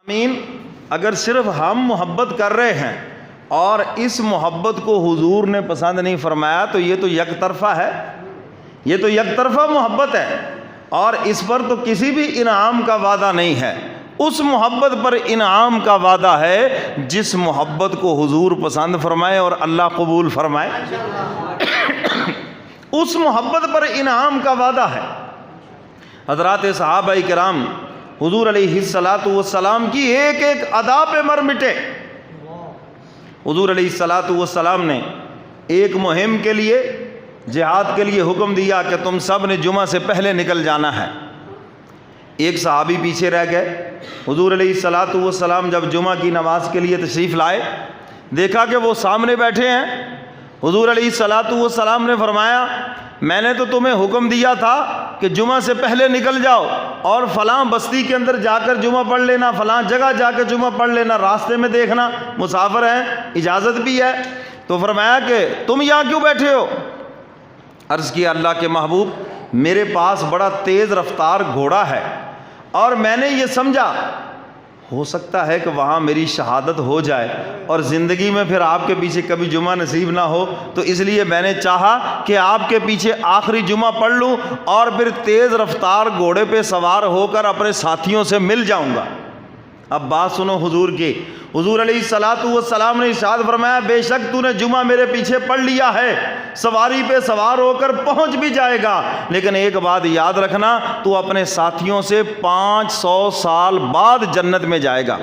آمین۔ اگر صرف ہم محبت کر رہے ہیں اور اس محبت کو حضور نے پسند نہیں فرمایا تو یہ تو یک طرفہ ہے، یہ تو یک طرفہ محبت ہے، اور اس پر تو کسی بھی انعام کا وعدہ نہیں ہے۔ اس محبت پر انعام کا وعدہ ہے جس محبت کو حضور پسند فرمائے اور اللہ قبول فرمائے، اس محبت پر انعام کا وعدہ ہے۔ حضرات صحابہ کرام حضور علیہ الصلاۃ والسلام کی ایک ایک ادا پہ مر مٹے۔ حضور علیہ الصلاۃ والسلام نے ایک مہم کے لیے، جہاد کے لیے حکم دیا کہ تم سب نے جمعہ سے پہلے نکل جانا ہے۔ ایک صحابی پیچھے رہ گئے۔ حضور علیہ الصلاۃ والسلام جب جمعہ کی نماز کے لیے تشریف لائے، دیکھا کہ وہ سامنے بیٹھے ہیں۔ حضور علیہ الصلاۃ والسلام نے فرمایا میں نے تو تمہیں حکم دیا تھا کہ جمعہ سے پہلے نکل جاؤ اور فلاں بستی کے اندر جا کر جمعہ پڑھ لینا، فلاں جگہ جا کے جمعہ پڑھ لینا، راستے میں دیکھنا، مسافر ہیں، اجازت بھی ہے۔ تو فرمایا کہ تم یہاں کیوں بیٹھے ہو؟ عرض کیا اللہ کے محبوب میرے پاس بڑا تیز رفتار گھوڑا ہے اور میں نے یہ سمجھا ہو سکتا ہے کہ وہاں میری شہادت ہو جائے اور زندگی میں پھر آپ کے پیچھے کبھی جمعہ نصیب نہ ہو، تو اس لیے میں نے چاہا کہ آپ کے پیچھے آخری جمعہ پڑھ لوں اور پھر تیز رفتار گھوڑے پہ سوار ہو کر اپنے ساتھیوں سے مل جاؤں گا۔ اب بات سنو حضور کی۔ حضور علیہ الصلاۃ والسلام نے ارشاد فرمایا بے شک تو نے جمعہ میرے پیچھے پڑھ لیا ہے، سواری پہ سوار ہو کر پہنچ بھی جائے گا، لیکن ایک بات یاد رکھنا تو اپنے ساتھیوں سے 500 سال بعد جنت میں جائے گا،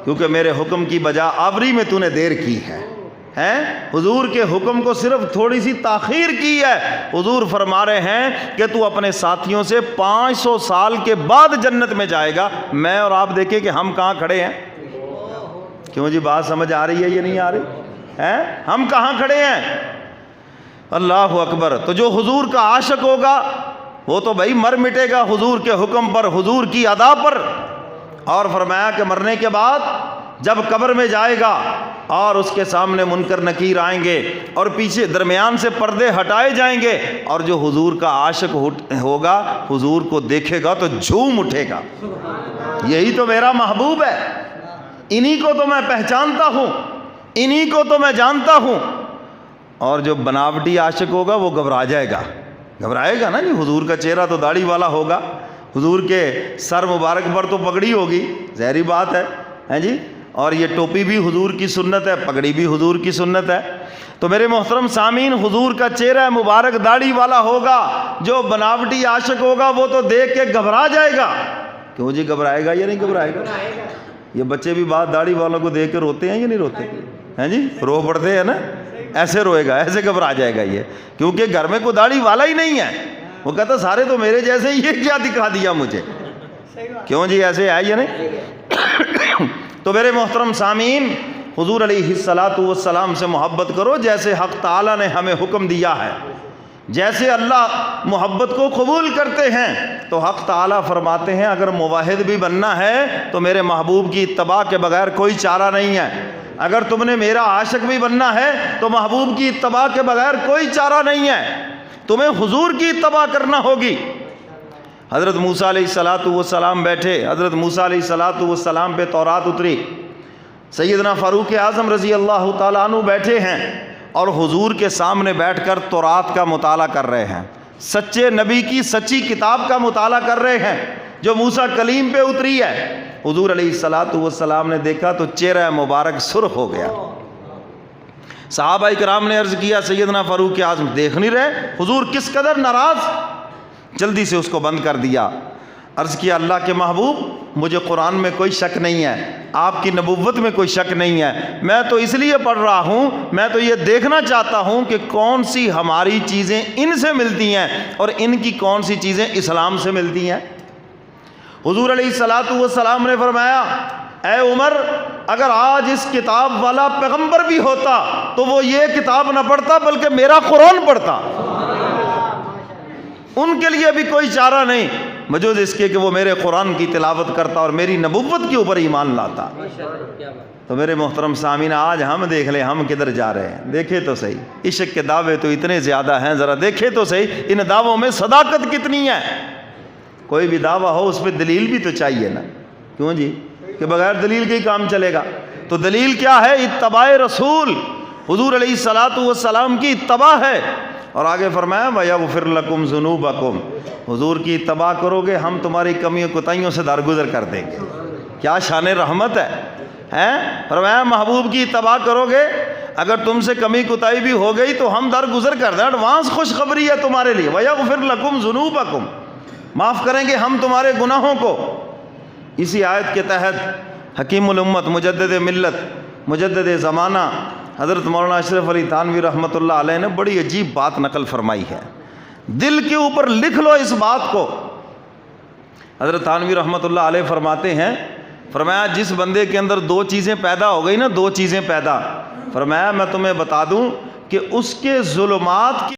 کیونکہ میرے حکم کی بجا آوری میں تو نے دیر کی ہے۔ حضور کے حکم کو صرف تھوڑی سی تاخیر کی ہے۔ حضور فرما رہے ہیں کہ تو اپنے ساتھیوں سے 500 سال کے بعد جنت میں جائے گا۔ میں اور آپ دیکھیں کہ ہم کہاں کھڑے ہیں۔ کیوں جی بات سمجھ آ رہی ہے یہ نہیں آ رہی ہے؟ ہم کہاں کھڑے ہیں؟ اللہ اکبر۔ تو جو حضور کا عاشق ہوگا وہ تو بھائی مر مٹے گا حضور کے حکم پر، حضور کی ادا پر۔ اور فرمایا کہ مرنے کے بعد جب قبر میں جائے گا اور اس کے سامنے منکر نکیر آئیں گے اور پیچھے درمیان سے پردے ہٹائے جائیں گے، اور جو حضور کا عاشق ہوگا حضور کو دیکھے گا تو جھوم اٹھے گا، یہی تو میرا محبوب ہے، انہی کو تو میں پہچانتا ہوں، انہی کو تو میں جانتا ہوں۔ اور جو بناوٹی عاشق ہوگا وہ گھبرا جائے گا، گھبرائے گا نا جی۔ حضور کا چہرہ تو داڑھی والا ہوگا، حضور کے سر مبارک پر تو پگڑی ہوگی، ظاہری بات ہے جی، اور یہ ٹوپی بھی حضور کی سنت ہے، پگڑی بھی حضور کی سنت ہے۔ تو میرے محترم سامعین حضور کا چہرہ مبارک داڑھی والا ہوگا، جو بناوٹی عاشق ہوگا وہ تو دیکھ کے گھبرا جائے گا۔ کیوں جی گھبرائے گا یا نہیں گھبرائے گا؟ یہ بچے بھی بعض داڑھی والوں کو دیکھ کے روتے ہیں یا نہیں روتے ہیں جی؟ رو پڑتے ہیں نا، ایسے روئے گا، ایسے گھبرا جائے گا یہ، کیونکہ گھر میں کوئی داڑھی والا ہی نہیں ہے۔ وہ کہتا سارے تو میرے جیسے، یہ کیا دکھا دیا مجھے؟ کیوں جی ایسے ہے یا نہیں؟ تو میرے محترم سامعین حضور علیہ الصلاۃ والسلام سے محبت کرو جیسے حق تعالیٰ نے ہمیں حکم دیا ہے۔ جیسے اللہ محبت کو قبول کرتے ہیں تو حق تعالیٰ فرماتے ہیں اگر موحد بھی بننا ہے تو میرے محبوب کی اتباع کے بغیر کوئی چارہ نہیں ہے۔ اگر تم نے میرا عاشق بھی بننا ہے تو محبوب کی اتباع کے بغیر کوئی چارہ نہیں ہے، تمہیں حضور کی اتباع کرنا ہوگی۔ حضرت موسیٰ علیہ الصلاۃ والسلام بیٹھے، حضرت موسیٰ علیہ الصلاۃ والسلام پہ تورات اتری، سیدنا فاروق اعظم رضی اللہ تعالیٰ عنہ بیٹھے ہیں اور حضور کے سامنے بیٹھ کر تورات کا مطالعہ کر رہے ہیں، سچے نبی کی سچی کتاب کا مطالعہ کر رہے ہیں جو موسیٰ کلیم پہ اتری ہے۔ حضور علیہ الصلاۃ والسلام نے دیکھا تو چہرہ مبارک سرخ ہو گیا۔ صحابہ کرام نے عرض کیا سیدنا فاروق اعظم دیکھ نہیں رہے حضور کس قدر ناراض؟ جلدی سے اس کو بند کر دیا۔ عرض کیا اللہ کے محبوب مجھے قرآن میں کوئی شک نہیں ہے، آپ کی نبوت میں کوئی شک نہیں ہے، میں تو اس لیے پڑھ رہا ہوں، میں تو یہ دیکھنا چاہتا ہوں کہ کون سی ہماری چیزیں ان سے ملتی ہیں اور ان کی کون سی چیزیں اسلام سے ملتی ہیں۔ حضور علیہ الصلاۃ والسلام نے فرمایا اے عمر اگر آج اس کتاب والا پیغمبر بھی ہوتا تو وہ یہ کتاب نہ پڑھتا بلکہ میرا قرآن پڑھتا۔ ان کے لیے بھی کوئی چارہ نہیں بجوز اس کے کہ وہ میرے قرآن کی تلاوت کرتا اور میری نبوت کے اوپر ایمان لاتا۔ تو میرے محترم سامعین آج ہم دیکھ لیں ہم کدھر جا رہے ہیں، دیکھیں تو صحیح، عشق کے دعوے تو اتنے زیادہ ہیں، ذرا دیکھیں تو صحیح ان دعووں میں صداقت کتنی ہے۔ کوئی بھی دعویٰ ہو اس پہ دلیل بھی تو چاہیے نا، کیوں جی؟ کہ بغیر دلیل کے ہی کام چلے گا. تو دلیل کیا ہے؟ اتباع رسول، حضور علیہ الصلاۃ والسلام کی اتباع ہے. اور آگے فرمایا وَيَغْفِرْ لَكُمْ ذُنُوبَكُمْ، حضور کی اتباع کرو گے ہم تمہاری کمیوں کوتاہیوں سے درگزر کر دیں گے. کیا شان رحمت ہے. فرمایا محبوب کی اتباع کرو گے اگر تم سے کمی کوتاہی بھی ہو گئی تو ہم درگزر کر دیں. ایڈوانس خوشخبری ہے تمہارے لیے. وَيَغْفِرْ لَكُمْ ذُنُوبَكُمْ، معاف کریں گے ہم تمہارے گناہوں کو. اسی آیت کے تحت حکیم الامت، مجدد ملت، مجدد زمانہ حضرت مولانا اشرف علی تھانوی رحمۃ اللہ علیہ نے بڑی عجیب بات نقل فرمائی ہے. دل کے اوپر لکھ لو اس بات کو. حضرت تھانوی رحمۃ اللہ علیہ فرماتے ہیں، فرمایا جس بندے کے اندر دو چیزیں پیدا ہو گئی نا، دو چیزیں پیدا، فرمایا میں تمہیں بتا دوں کہ اس کے ظلمات کی